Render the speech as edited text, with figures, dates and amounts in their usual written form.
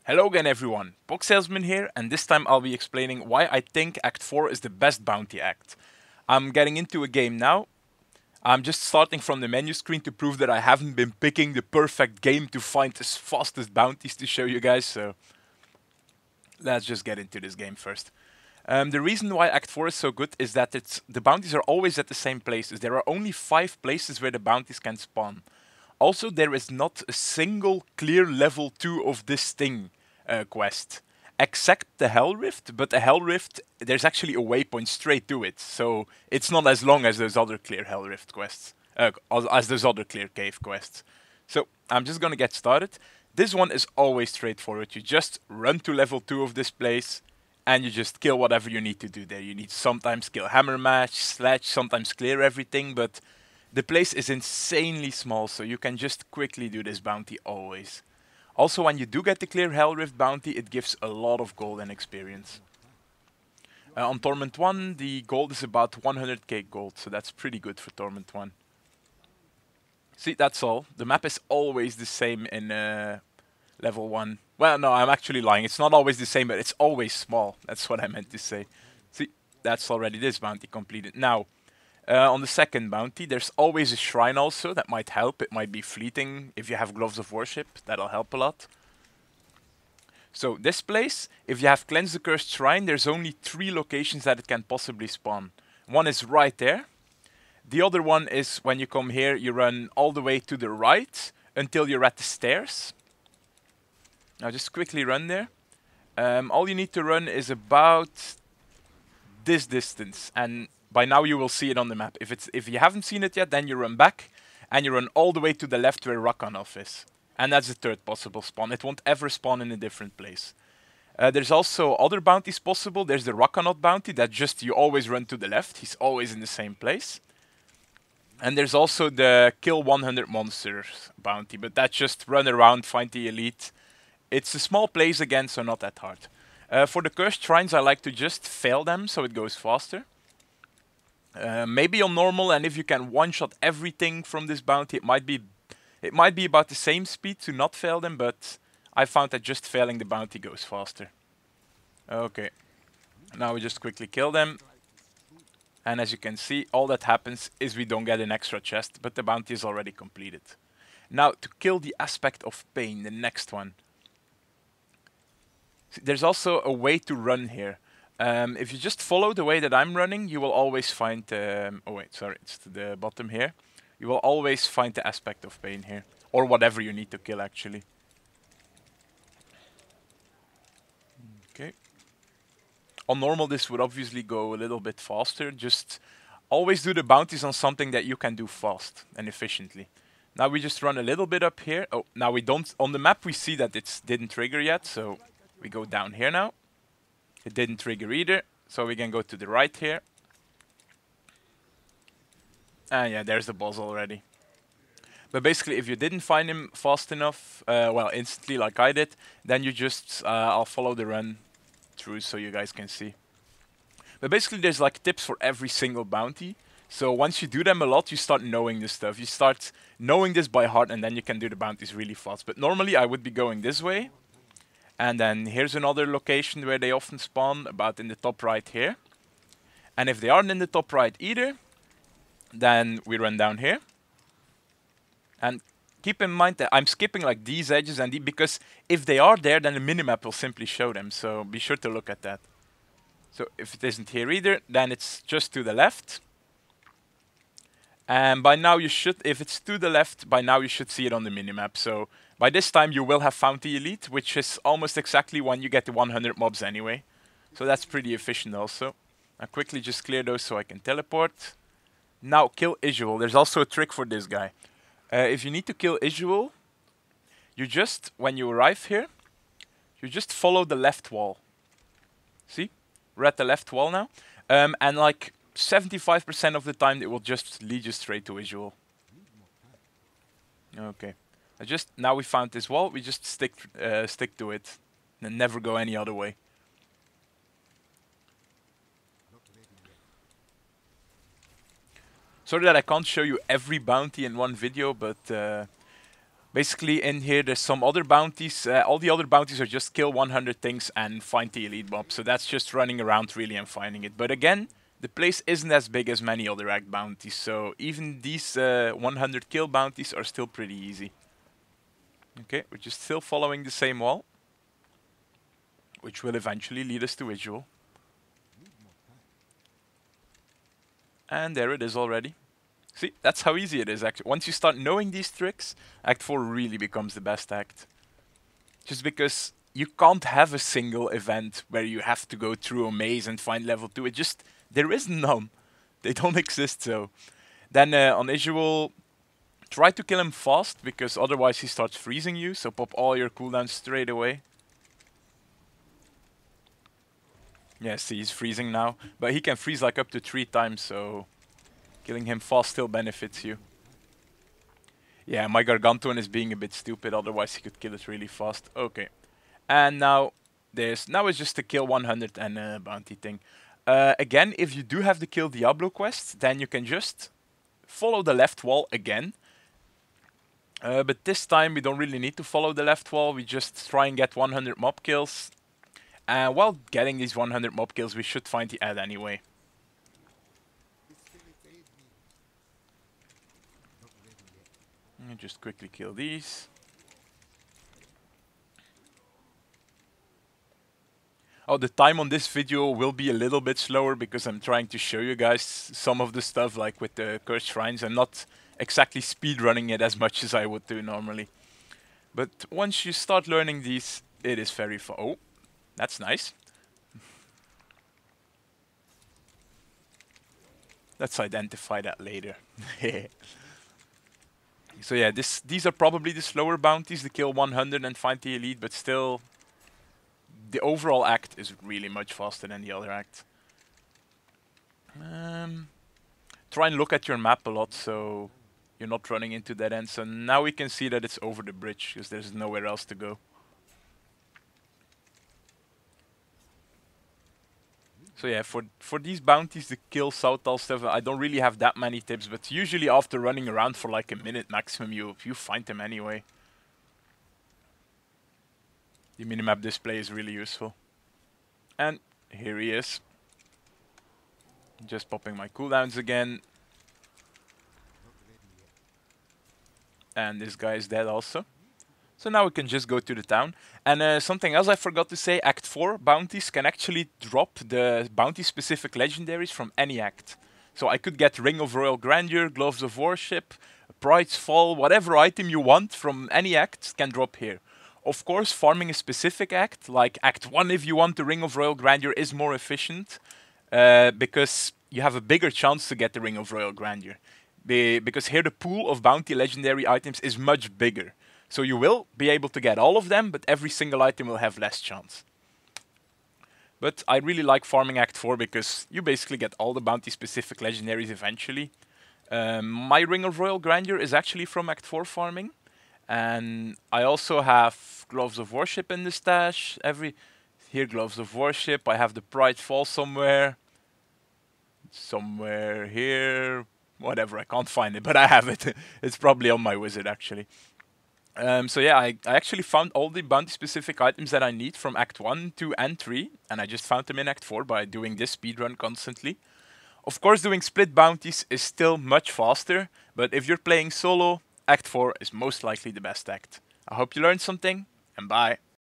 Hello again everyone, Box Salesman here, and this time I'll be explaining why I think Act 4 is the best bounty act. I'm getting into a game now. I'm just starting from the menu screen to prove that I haven't been picking the perfect game to find the fastest bounties to show you guys, so let's just get into this game first. The reason why Act 4 is so good is that the bounties are always at the same places. There are only 5 places where the bounties can spawn. Also, there is not a single clear level 2 of this thing quest, except the Hell Rift, but the Hell Rift, there's actually a waypoint straight to it, so it's not as long as those other clear Hell Rift quests, as those other clear cave quests. So, I'm just gonna get started. This one is always straightforward. You just run to level 2 of this place, and you just kill whatever you need to do there. You need sometimes kill Hammer Match, Sledge, sometimes clear everything, but the place is insanely small, so you can just quickly do this bounty always. Also, when you do get the clear Hell Rift bounty, it gives a lot of gold and experience. On Torment 1, the gold is about 100k gold, so that's pretty good for Torment 1. See, that's all. The map is always the same in level 1. Well, no, I'm actually lying. It's not always the same, but it's always small. That's what I meant to say. See, that's already this bounty completed. Now, on the second bounty, there's always a shrine also. That might help. It might be fleeting. If you have Gloves of Worship, that'll help a lot. So this place, if you have Cleanse the Cursed Shrine, there's only 3 locations that it can possibly spawn. One is right there. The other one is when you come here, you run all the way to the right until you're at the stairs. Now just quickly run there. All you need to run is about this distance, and by now you will see it on the map. If you haven't seen it yet, then you run back, and you run all the way to the left where Rakanov is. And that's the third possible spawn. It won't ever spawn in a different place. There's also other bounties possible. There's the Rakanot bounty that just you always run to the left. He's always in the same place. And there's also the kill 100 monsters bounty, but that's just run around, find the elite. It's a small place again, so not that hard. For the cursed shrines, I like to just fail them so it goes faster. Maybe on normal, and if you can one-shot everything from this bounty, it might be about the same speed to not fail them, but I found that just failing the bounty goes faster. Okay, now we just quickly kill them. And as you can see, all that happens is we don't get an extra chest, but the bounty is already completed. Now, to kill the Aspect of Pain, the next one. There's also a way to run here. If you just follow the way that I'm running, you will always find... oh wait, sorry, it's to the bottom here. You will always find the Aspect of Pain here. Or whatever you need to kill, actually. Okay. On normal, this would obviously go a little bit faster. Just always do the bounties on something that you can do fast and efficiently. Now we just run a little bit up here. Oh, now we don't... On the map, we see that it didn't trigger yet, so we go down here now. It didn't trigger either, so we can go to the right here. And yeah, there's the boss already. But basically, if you didn't find him fast enough, well, instantly like I did, then you just, I'll follow the run through so you guys can see. But basically, there's like tips for every single bounty. So once you do them a lot, you start knowing this stuff. You start knowing this by heart, and then you can do the bounties really fast. But normally, I would be going this way. And then here's another location where they often spawn, about in the top right here. And if they aren't in the top right either, then we run down here. And keep in mind that I'm skipping like these edges, and because if they are there, then the minimap will simply show them. So be sure to look at that. So if it isn't here either, then it's just to the left. And by now you should, if it's to the left, by now you should see it on the minimap. So by this time you will have found the elite, which is almost exactly when you get the 100 mobs anyway. So that's pretty efficient also. I'll quickly just clear those so I can teleport. Now kill Izual. There's also a trick for this guy. If you need to kill Izual, you just, when you arrive here, you just follow the left wall. See? We're at the left wall now. And like 75% of the time it will just lead you straight to Izual. Okay. Now we found this wall, we just stick to it and never go any other way. Sorry that I can't show you every bounty in one video, but Basically, in here, there's some other bounties. All the other bounties are just kill 100 things and find the elite mob. So that's just running around really and finding it. But again, the place isn't as big as many other act bounties. So even these 100 kill bounties are still pretty easy. Okay, we're just still following the same wall, which will eventually lead us to Izual. And there it is already. See, that's how easy it is actually. Once you start knowing these tricks, Act 4 really becomes the best act. Just because you can't have a single event where you have to go through a maze and find level 2. There is none. They don't exist, so. Then on Izual, try to kill him fast, because otherwise he starts freezing you, so pop all your cooldowns straight away. Yeah, see, he's freezing now. But he can freeze like up to 3 times, so killing him fast still benefits you. Yeah, my Gargantuan is being a bit stupid, otherwise he could kill it really fast. Okay. And now it's just a kill 100 and bounty thing. Again, if you do have the kill Diablo quest, then you can just follow the left wall again. But this time we don't really need to follow the left wall, we just try and get 100 mob kills. And while getting these 100 mob kills, we should find the ad anyway. Just quickly kill these. Oh, the time on this video will be a little bit slower because I'm trying to show you guys some of the stuff, like with the cursed shrines. I'm not exactly speedrunning it as much as I would do normally. But once you start learning these, it is very fun. Oh, that's nice. Let's identify that later. So yeah, these are probably the slower bounties, the kill 100 and find the elite, but still, the overall act is really much faster than the other act. Try and look at your map a lot, so you're not running into dead ends. So now we can see that it's over the bridge, because there's nowhere else to go. So yeah, for these bounties, the kill Southall stuff, I don't really have that many tips, but usually after running around for like a minute maximum, you find them anyway. The minimap display is really useful. And here he is. Just popping my cooldowns again. And this guy is dead also. So now we can just go to the town. And something else I forgot to say, Act 4 bounties can actually drop the bounty-specific legendaries from any act. So I could get Ring of Royal Grandeur, Gloves of Worship, Pride's Fall, whatever item you want from any act can drop here. Of course, farming a specific act, like Act 1 if you want the Ring of Royal Grandeur, is more efficient. Because you have a bigger chance to get the Ring of Royal Grandeur. Because here the pool of bounty legendary items is much bigger. So you will be able to get all of them, but every single item will have less chance. But I really like farming Act 4 because you basically get all the bounty-specific legendaries eventually. My Ring of Royal Grandeur is actually from Act 4 farming. And I also have Gloves of Worship in the stash. Here, Gloves of Worship. I have the Pride Fall somewhere. Somewhere here. Whatever, I can't find it, but I have it. It's probably on my wizard, actually. So yeah, I actually found all the bounty-specific items that I need from Act 1, 2, and 3, and I just found them in Act 4 by doing this speedrun constantly. Of course, doing split bounties is still much faster, but if you're playing solo, Act 4 is most likely the best act. I hope you learned something, and bye!